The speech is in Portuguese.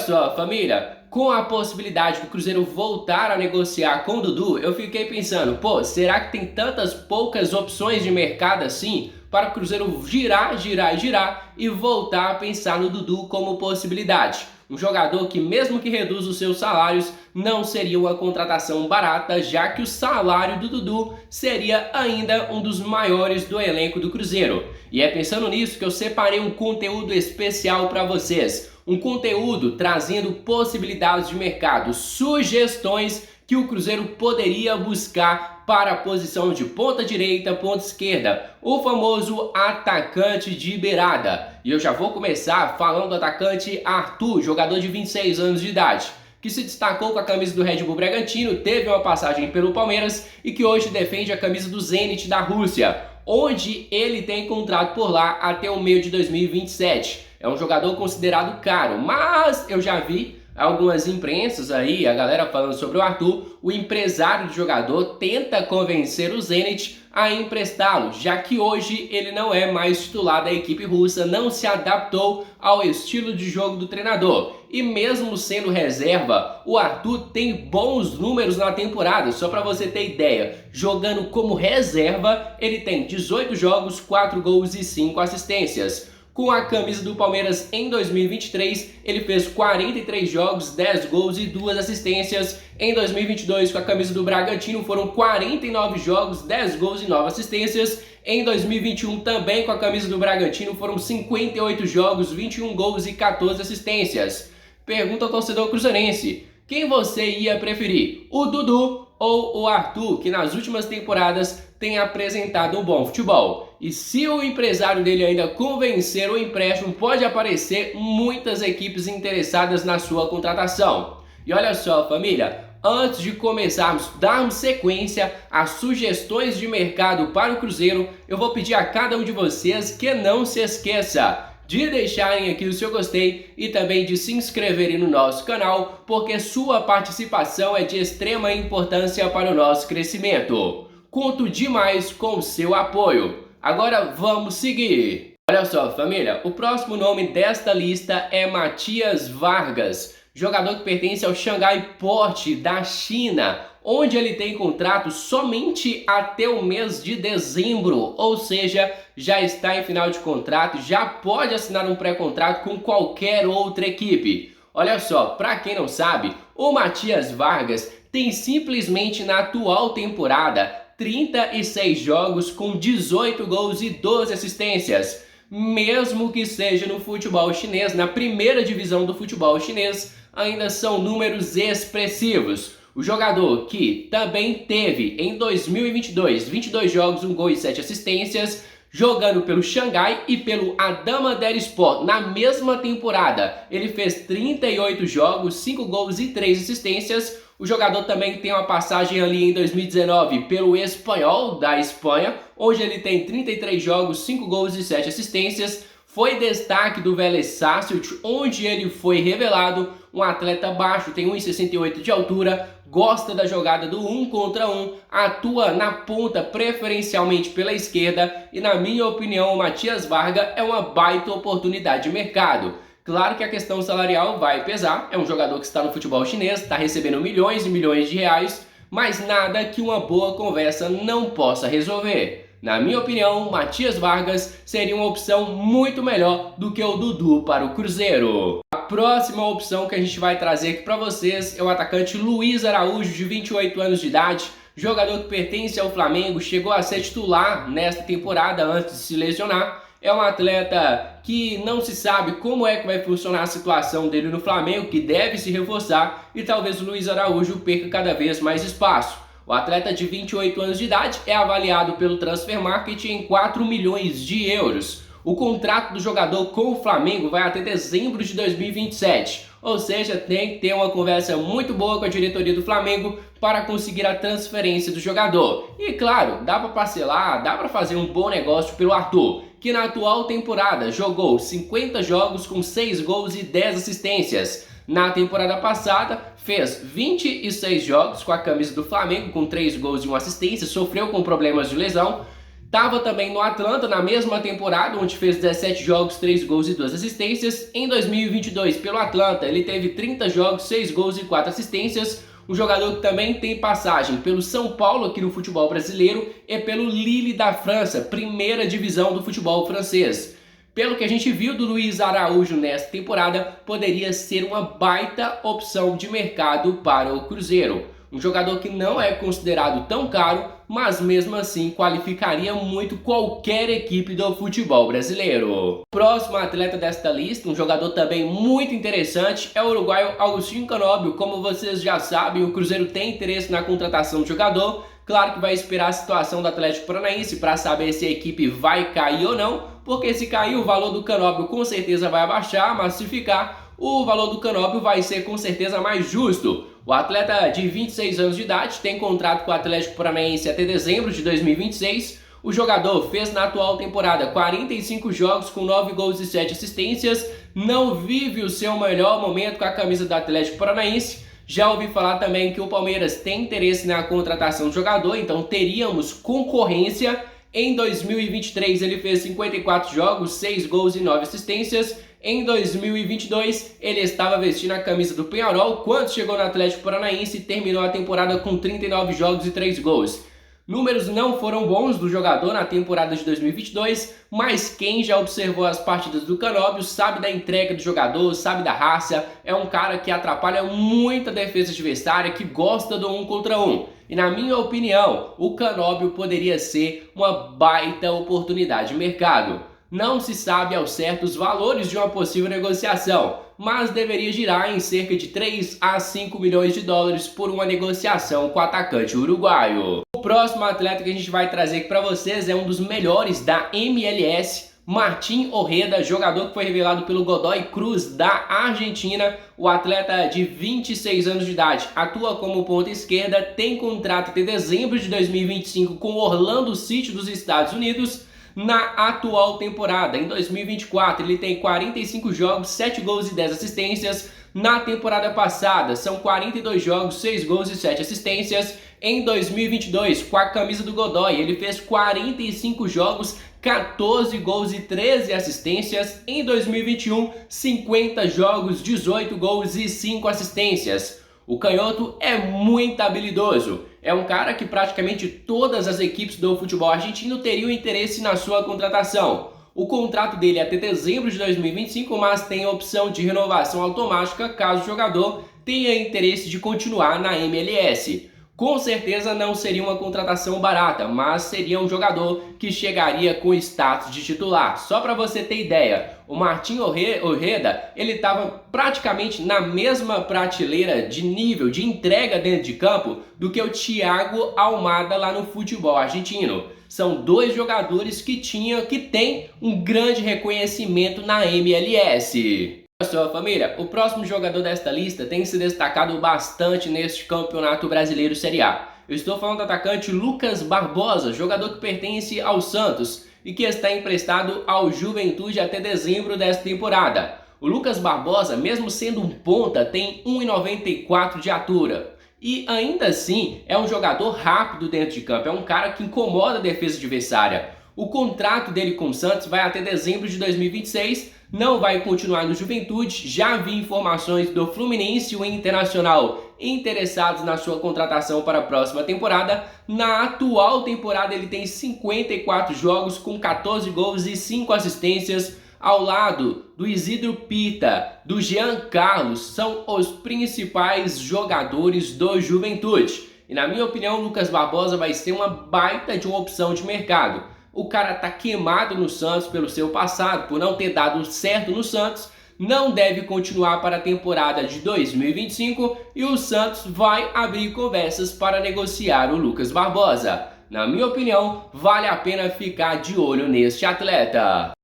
só, família, com a possibilidade do Cruzeiro voltar a negociar com o Dudu, eu fiquei pensando, pô, será que tem tantas poucas opções de mercado assim para o Cruzeiro girar, girar e girar e voltar a pensar no Dudu como possibilidade? Um jogador que, mesmo que reduza os seus salários, não seria uma contratação barata, já que o salário do Dudu seria ainda um dos maiores do elenco do Cruzeiro. E é pensando nisso que eu separei um conteúdo especial para vocês. Um conteúdo trazendo possibilidades de mercado, sugestões que o Cruzeiro poderia buscar para a posição de ponta direita, ponta esquerda, o famoso atacante de beirada. E eu já vou começar falando do atacante Arthur, jogador de 26 anos de idade, que se destacou com a camisa do Red Bull Bragantino, teve uma passagem pelo Palmeiras e que hoje defende a camisa do Zenit da Rússia, onde ele tem contrato por lá até o meio de 2027. É um jogador considerado caro, mas eu já vi algumas imprensas aí, a galera falando sobre o Arthur. O empresário do jogador tenta convencer o Zenit a emprestá-lo, já que hoje ele não é mais titular da equipe russa, não se adaptou ao estilo de jogo do treinador. E mesmo sendo reserva, o Arthur tem bons números na temporada. Só para você ter ideia, jogando como reserva, ele tem 18 jogos, 4 gols e 5 assistências. Com a camisa do Palmeiras em 2023, ele fez 43 jogos, 10 gols e 2 assistências. Em 2022, com a camisa do Bragantino, foram 49 jogos, 10 gols e 9 assistências. Em 2021, também com a camisa do Bragantino, foram 58 jogos, 21 gols e 14 assistências. Pergunta ao torcedor cruzeirense: quem você ia preferir, o Dudu ou o Arthur, que nas últimas temporadas tem apresentado um bom futebol? E se o empresário dele ainda convencer o empréstimo, pode aparecer muitas equipes interessadas na sua contratação. E olha só, família, antes de começarmos a darmos sequência às sugestões de mercado para o Cruzeiro, eu vou pedir a cada um de vocês que não se esqueça de deixarem aqui o seu gostei e também de se inscreverem no nosso canal, porque sua participação é de extrema importância para o nosso crescimento. Conto demais com o seu apoio. Agora vamos seguir. Olha só, família, o próximo nome desta lista é Matias Vargas, jogador que pertence ao Xangai Port da China, onde ele tem contrato somente até o mês de dezembro, ou seja, já está em final de contrato, já pode assinar um pré-contrato com qualquer outra equipe. Olha só, para quem não sabe, o Matias Vargas tem simplesmente na atual temporada 36 jogos com 18 gols e 12 assistências. Mesmo que seja no futebol chinês, na primeira divisão do futebol chinês, ainda são números expressivos. O jogador que também teve em 2022 22 jogos, 1 gol e 7 assistências, jogando pelo Xangai e pelo Adama Demirspor na mesma temporada. Ele fez 38 jogos, 5 gols e 3 assistências. O jogador também tem uma passagem ali em 2019 pelo Espanhol da Espanha, onde ele tem 33 jogos, 5 gols e 7 assistências. Foi destaque do Vélez Sarsfield, onde ele foi revelado um atleta baixo, tem 1,68 de altura, gosta da jogada do 1 contra 1, atua na ponta preferencialmente pela esquerda e, na minha opinião, o Matias Vargas é uma baita oportunidade de mercado. Claro que a questão salarial vai pesar, é um jogador que está no futebol chinês, está recebendo milhões e milhões de reais, mas nada que uma boa conversa não possa resolver. Na minha opinião, Matias Vargas seria uma opção muito melhor do que o Dudu para o Cruzeiro. A próxima opção que a gente vai trazer aqui para vocês é o atacante Luiz Araújo, de 28 anos de idade, jogador que pertence ao Flamengo, chegou a ser titular nesta temporada antes de se lesionar. É um atleta que não se sabe como é que vai funcionar a situação dele no Flamengo, que deve se reforçar, e talvez o Luiz Araújo perca cada vez mais espaço. O atleta de 28 anos de idade é avaliado pelo Transfermarkt em 4 milhões de euros. O contrato do jogador com o Flamengo vai até dezembro de 2027, ou seja, tem que ter uma conversa muito boa com a diretoria do Flamengo para conseguir a transferência do jogador. E claro, dá para parcelar, dá para fazer um bom negócio pelo Arthur, que na atual temporada jogou 50 jogos com 6 gols e 10 assistências. Na temporada passada, fez 26 jogos com a camisa do Flamengo, com 3 gols e 1 assistência, sofreu com problemas de lesão. Estava também no Atlanta na mesma temporada, onde fez 17 jogos, 3 gols e 2 assistências. Em 2022, pelo Atlanta, ele teve 30 jogos, 6 gols e 4 assistências. Um jogador que também tem passagem pelo São Paulo aqui no futebol brasileiro e pelo Lille da França, primeira divisão do futebol francês. Pelo que a gente viu do Luiz Araújo nesta temporada, poderia ser uma baita opção de mercado para o Cruzeiro. Um jogador que não é considerado tão caro, mas mesmo assim qualificaria muito qualquer equipe do futebol brasileiro. O próximo atleta desta lista, um jogador também muito interessante, é o uruguaio Agustín Canóbio. Como vocês já sabem, o Cruzeiro tem interesse na contratação do jogador. Claro que vai esperar a situação do Atlético Paranaense para saber se a equipe vai cair ou não, porque se cair o valor do Canóbio com certeza vai abaixar, mas se ficar, o valor do Canóbio vai ser com certeza mais justo. O atleta de 26 anos de idade tem contrato com o Atlético Paranaense até dezembro de 2026. O jogador fez na atual temporada 45 jogos com 9 gols e 7 assistências. Não vive o seu melhor momento com a camisa do Atlético Paranaense. Já ouvi falar também que o Palmeiras tem interesse na contratação do jogador, então teríamos concorrência. Em 2023 ele fez 54 jogos, 6 gols e 9 assistências. Em 2022, ele estava vestindo a camisa do Penharol quando chegou no Atlético Paranaense e terminou a temporada com 39 jogos e 3 gols. Números não foram bons do jogador na temporada de 2022, mas quem já observou as partidas do Canóbio sabe da entrega do jogador, sabe da raça. É um cara que atrapalha muito a defesa adversária, que gosta do 1 contra 1. E na minha opinião, o Canóbio poderia ser uma baita oportunidade de mercado. Não se sabe ao certo os valores de uma possível negociação, mas deveria girar em cerca de 3 a 5 milhões de dólares por uma negociação com o atacante uruguaio. O próximo atleta que a gente vai trazer aqui para vocês é um dos melhores da MLS, Martín Ojeda, jogador que foi revelado pelo Godoy Cruz da Argentina. O atleta de 26 anos de idade atua como ponta esquerda, tem contrato até dezembro de 2025 com o Orlando City dos Estados Unidos. Na atual temporada, em 2024, ele tem 45 jogos, 7 gols e 10 assistências. Na temporada passada, são 42 jogos, 6 gols e 7 assistências. Em 2022, com a camisa do Godoy, ele fez 45 jogos, 14 gols e 13 assistências. Em 2021, 50 jogos, 18 gols e 5 assistências. O canhoto é muito habilidoso. É um cara que praticamente todas as equipes do futebol argentino teriam interesse na sua contratação. O contrato dele é até dezembro de 2025, mas tem a opção de renovação automática caso o jogador tenha interesse de continuar na MLS. Com certeza não seria uma contratação barata, mas seria um jogador que chegaria com status de titular. Só para você ter ideia, o Martín Ojeda, ele estava praticamente na mesma prateleira de nível de entrega dentro de campo do que o Thiago Almada lá no futebol argentino. São dois jogadores que têm um grande reconhecimento na MLS. Sua família, o próximo jogador desta lista tem se destacado bastante neste Campeonato Brasileiro Série A. Eu estou falando do atacante Lucas Barbosa, jogador que pertence ao Santos e que está emprestado ao Juventude até dezembro desta temporada. O Lucas Barbosa, mesmo sendo um ponta, tem 1,94 de altura. E ainda assim é um jogador rápido dentro de campo, é um cara que incomoda a defesa adversária. O contrato dele com o Santos vai até dezembro de 2026, não vai continuar no Juventude. Já vi informações do Fluminense e o Internacional interessados na sua contratação para a próxima temporada. Na atual temporada ele tem 54 jogos com 14 gols e 5 assistências. Ao lado do Isidro Pita, do Jean Carlos, são os principais jogadores do Juventude. E na minha opinião, o Lucas Barbosa vai ser uma baita de uma opção de mercado. O cara tá queimado no Santos pelo seu passado, por não ter dado certo no Santos, não deve continuar para a temporada de 2025 e o Santos vai abrir conversas para negociar o Lucas Barbosa. Na minha opinião, vale a pena ficar de olho neste atleta.